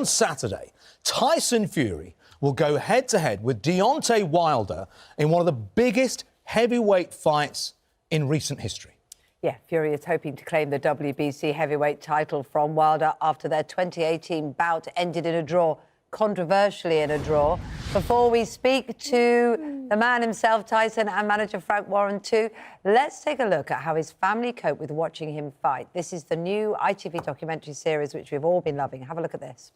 Saturday, Tyson Fury will go head-to-head with Deontay Wilder in one of the biggest heavyweight fights in recent history. Yeah, Fury is hoping to claim the WBC heavyweight title from Wilder after their 2018 bout ended in a draw, controversially in a draw. Before we speak to the man himself, Tyson, and manager Frank Warren too, let's take a look at how his family cope with watching him fight. This is the new ITV documentary series, which we've all been loving. Have a look at this.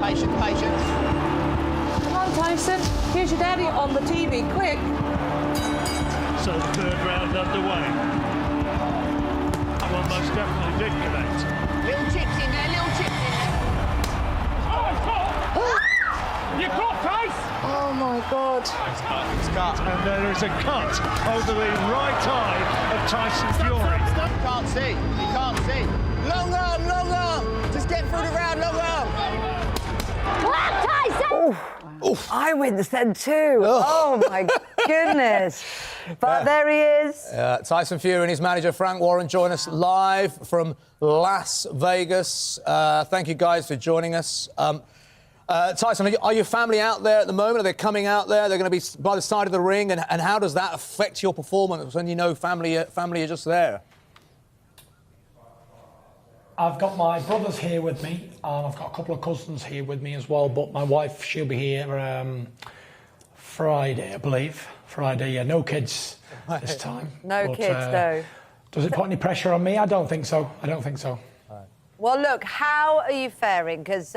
Patience, patience. Come on, Tyson. Here's your daddy on the TV, quick. So the third round underway. Well, most definitely did connect. Little chips in there, little chips in there. Oh, it's caught! You caught, Tyce! Oh, my God. It's cut. And there is a cut over the right eye of Tyson Fury. You can't see. You can't see. Long arm, long arm. Just get through the round, long arm. Tyson! Oof. I went then too. Oh, my goodness. But there he is. Tyson Fury and his manager, Frank Warren, join us live from Las Vegas. Thank you, guys, for joining us. Tyson, are your family out there at the moment? Are they coming out there? They're going to be by the side of the ring. And how does that affect your performance when you know family are just there? I've got my brothers here with me, and I've got a couple of cousins here with me as well, but my wife, she'll be here Friday, I believe. Friday, yeah, no kids this time. No kids, though. Does it put any pressure on me? I don't think so. I don't think so. Well, look, how are you faring? Because,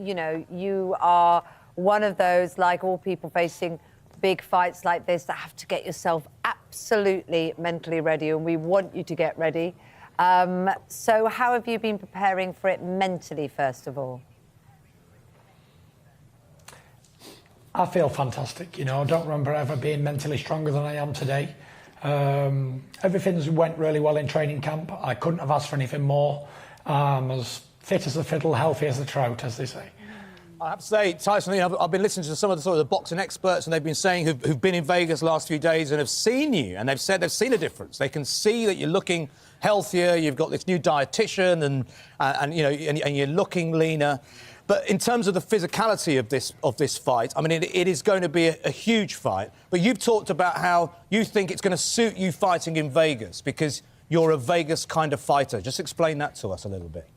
you know, you are one of those, like all people facing big fights like this, that have to get yourself absolutely mentally ready, and we want you to get ready. So how have you been preparing for it mentally, first of all? I feel fantastic, you know. I don't remember ever being mentally stronger than I am today. Everything's went really well in training camp. I couldn't have asked for anything more. As fit as a fiddle, healthy as a trout, as they say. I have to say, Tyson, you know, I've been listening to some of the sort of the boxing experts, and they've been saying who've been in Vegas the last few days and have seen you, and they've said they've seen a difference. They can see that you're looking healthier. You've got this new dietitian, and you know, and you're looking leaner. But in terms of the physicality of this fight, I mean, it is going to be a huge fight. But you've talked about how you think it's going to suit you fighting in Vegas because you're a Vegas kind of fighter. Just explain that to us a little bit.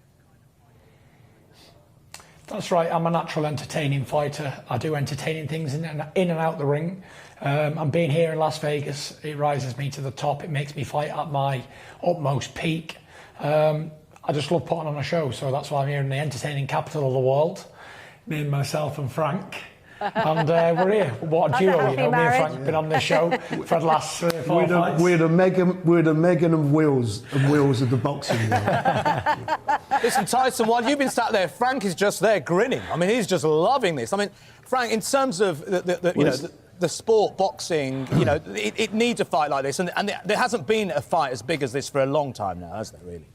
That's right. I'm a natural entertaining fighter. I do entertaining things in and out the ring. And being here in Las Vegas, it rises me to the top. It makes me fight at my utmost peak. I just love putting on a show, so that's why I'm here in the entertaining capital of the world. Me and myself and Frank. And we're here. What a duo, you know. Me and Frank have been on this show for the last 3 or 4 fights. We're the Megan and Wills of the boxing world. Listen, Tyson, while you've been sat there, Frank is just there grinning. I mean, he's just loving this. I mean, Frank, in terms of the sport, boxing, you know, it needs a fight like this, and there hasn't been a fight as big as this for a long time now, has there, really?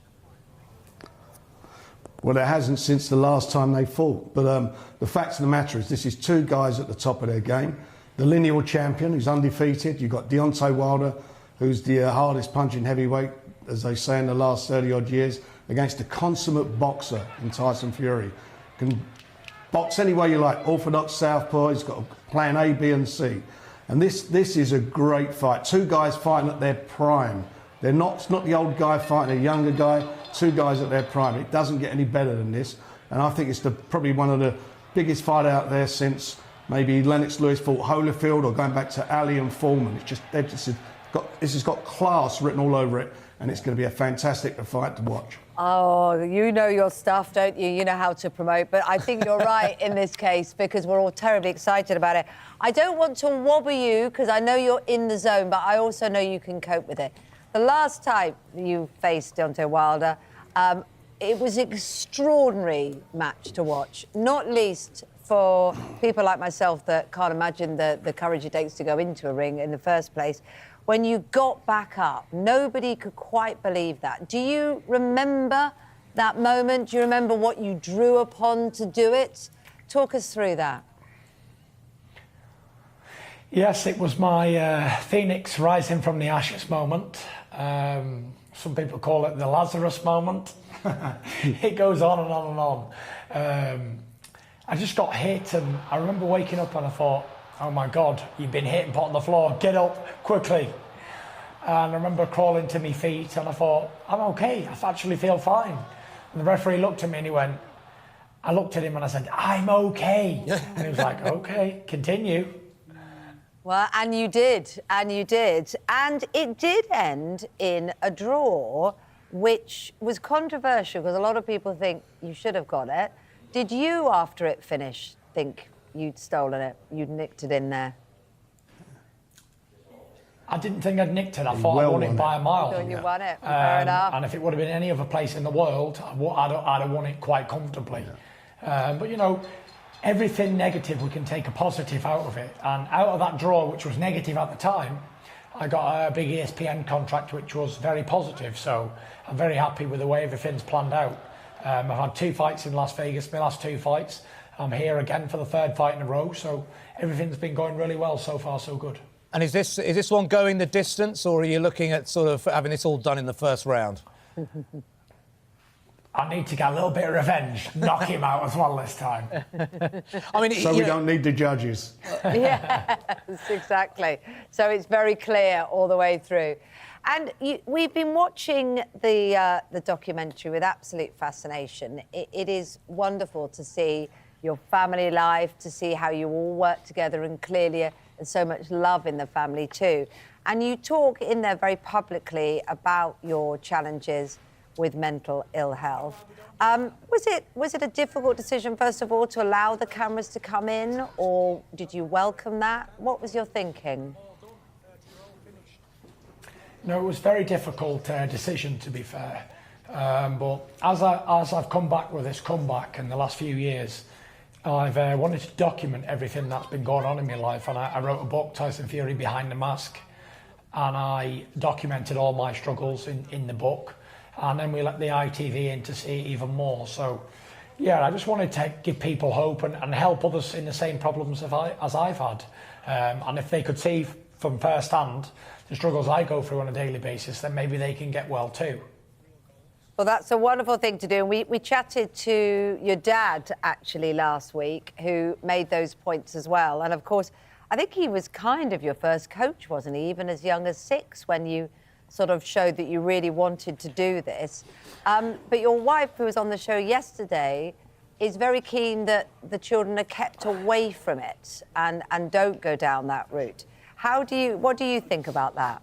Well, it hasn't since the last time they fought. But the fact of the matter is this is two guys at the top of their game. The lineal champion, who's undefeated. You've got Deontay Wilder, who's the hardest punching heavyweight, as they say, in the last 30-odd years, against a consummate boxer in Tyson Fury. Can box any way you like. Orthodox southpaw, he's got a plan A, B and C. And this is a great fight. Two guys fighting at their prime. It's not the old guy fighting a younger guy. Two guys at their prime. It doesn't get any better than this. And I think it's probably one of the biggest fight out there since maybe Lennox Lewis fought Holyfield, or going back to Ali and Foreman. This has got class written all over it, and it's going to be a fantastic fight to watch. Oh, you know your stuff, don't you? You know how to promote. But I think you're right in this case, because we're all terribly excited about it. I don't want to wobble you, because I know you're in the zone, but I also know you can cope with it. The last time you faced Deontay Wilder, it was an extraordinary match to watch, not least for people like myself that can't imagine the courage it takes to go into a ring in the first place. When you got back up, nobody could quite believe that. Do you remember that moment? Do you remember what you drew upon to do it? Talk us through that. Yes, it was my phoenix rising from the ashes moment. some people call it the Lazarus moment. It goes on and on and on. I just got hit, and I remember waking up and I thought, oh my God, you've been hit and put on the floor, get up quickly. And I remember crawling to my feet and I thought, I'm okay, I actually feel fine. And the referee looked at me and he went, I looked at him and I said, I'm okay. And he was like, okay, continue. Well, and you did, and you did. And it did end in a draw, which was controversial because a lot of people think you should have got it. Did you, after it finished, think you'd stolen it, you'd nicked it in there? I didn't think I'd nicked it. I thought I won it by a mile. So you won it, fair enough. And if it would have been any other place in the world, I'd have won it quite comfortably. But, you know, everything negative, we can take a positive out of it. And out of that draw, which was negative at the time, I got a big ESPN contract, which was very positive. So I'm very happy with the way everything's planned out. I've had 2 fights in Las Vegas, my last 2 fights. I'm here again for the 3rd fight in a row. So everything's been going really well so far, so good. And is this one going the distance, or are you looking at sort of having this all done in the first round? I need to get a little bit of revenge, knock him out as well this time. I mean, so we don't need the judges. Yes, exactly. So it's very clear all the way through. And we've been watching the documentary with absolute fascination. It is wonderful to see your family life, to see how you all work together, and clearly there's so much love in the family too. And you talk in there very publicly about your challenges with mental ill health. Was it a difficult decision, first of all, to allow the cameras to come in, or did you welcome that? What was your thinking? No, it was a very difficult decision, to be fair. But as I've come back with this comeback in the last few years, I've wanted to document everything that's been going on in my life, and I wrote a book, Tyson Fury Behind the Mask, and I documented all my struggles in the book, and then we let the ITV in to see even more. So, yeah, I just wanted to give people hope and help others in the same problems as I've had. And if they could see from first hand the struggles I go through on a daily basis, then maybe they can get well too. Well, that's a wonderful thing to do. And we chatted to your dad, actually, last week, who made those points as well. And, of course, I think he was kind of your first coach, wasn't he? Even as young as 6, when you sort of showed that you really wanted to do this. But your wife, who was on the show yesterday, is very keen that the children are kept away from it and don't go down that route. What do you think about that?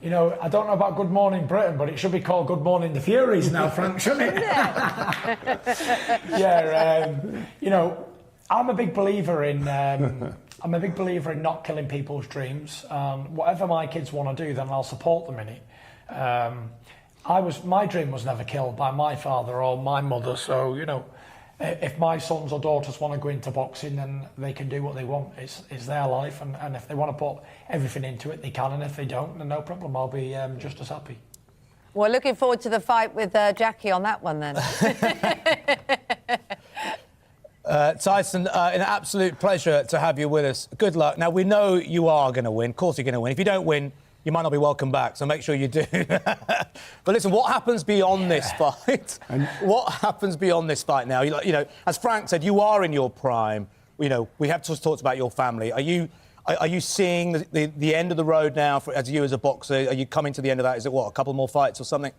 You know, I don't know about Good Morning Britain, but it should be called Good Morning the Furies now, Frank, shouldn't it? Yeah, you know, I'm a big believer in not killing people's dreams. Whatever my kids want to do, then I'll support them in it. My dream was never killed by my father or my mother, so, you know, if my sons or daughters want to go into boxing, then they can do what they want. It's their life, and if they want to put everything into it, they can, and if they don't, then no problem. I'll be just as happy. Well, looking forward to the fight with Jackie on that one, then. Tyson, an absolute pleasure to have you with us. Good luck. Now, we know you are going to win. Of course you're going to win. If you don't win, you might not be welcome back, so make sure you do. But listen, what happens beyond this fight? What happens beyond this fight now? You know, as Frank said, you are in your prime. You know, we have just talked about your family. Are you seeing the end of the road now as you as a boxer? Are you coming to the end of that? Is it, what, a couple more fights or something?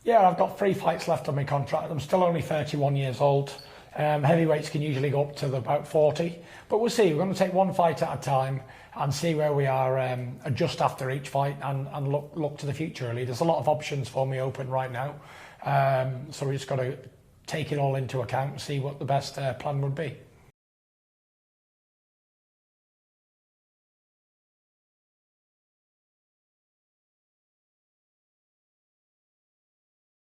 Yeah, I've got 3 fights left on my contract. I'm still only 31 years old. Heavyweights can usually go up to about 40. But we'll see. We're going to take one fight at a time and see where we are just after each fight and look to the future, really. There's a lot of options for me open right now. So we just got to take it all into account and see what the best plan would be.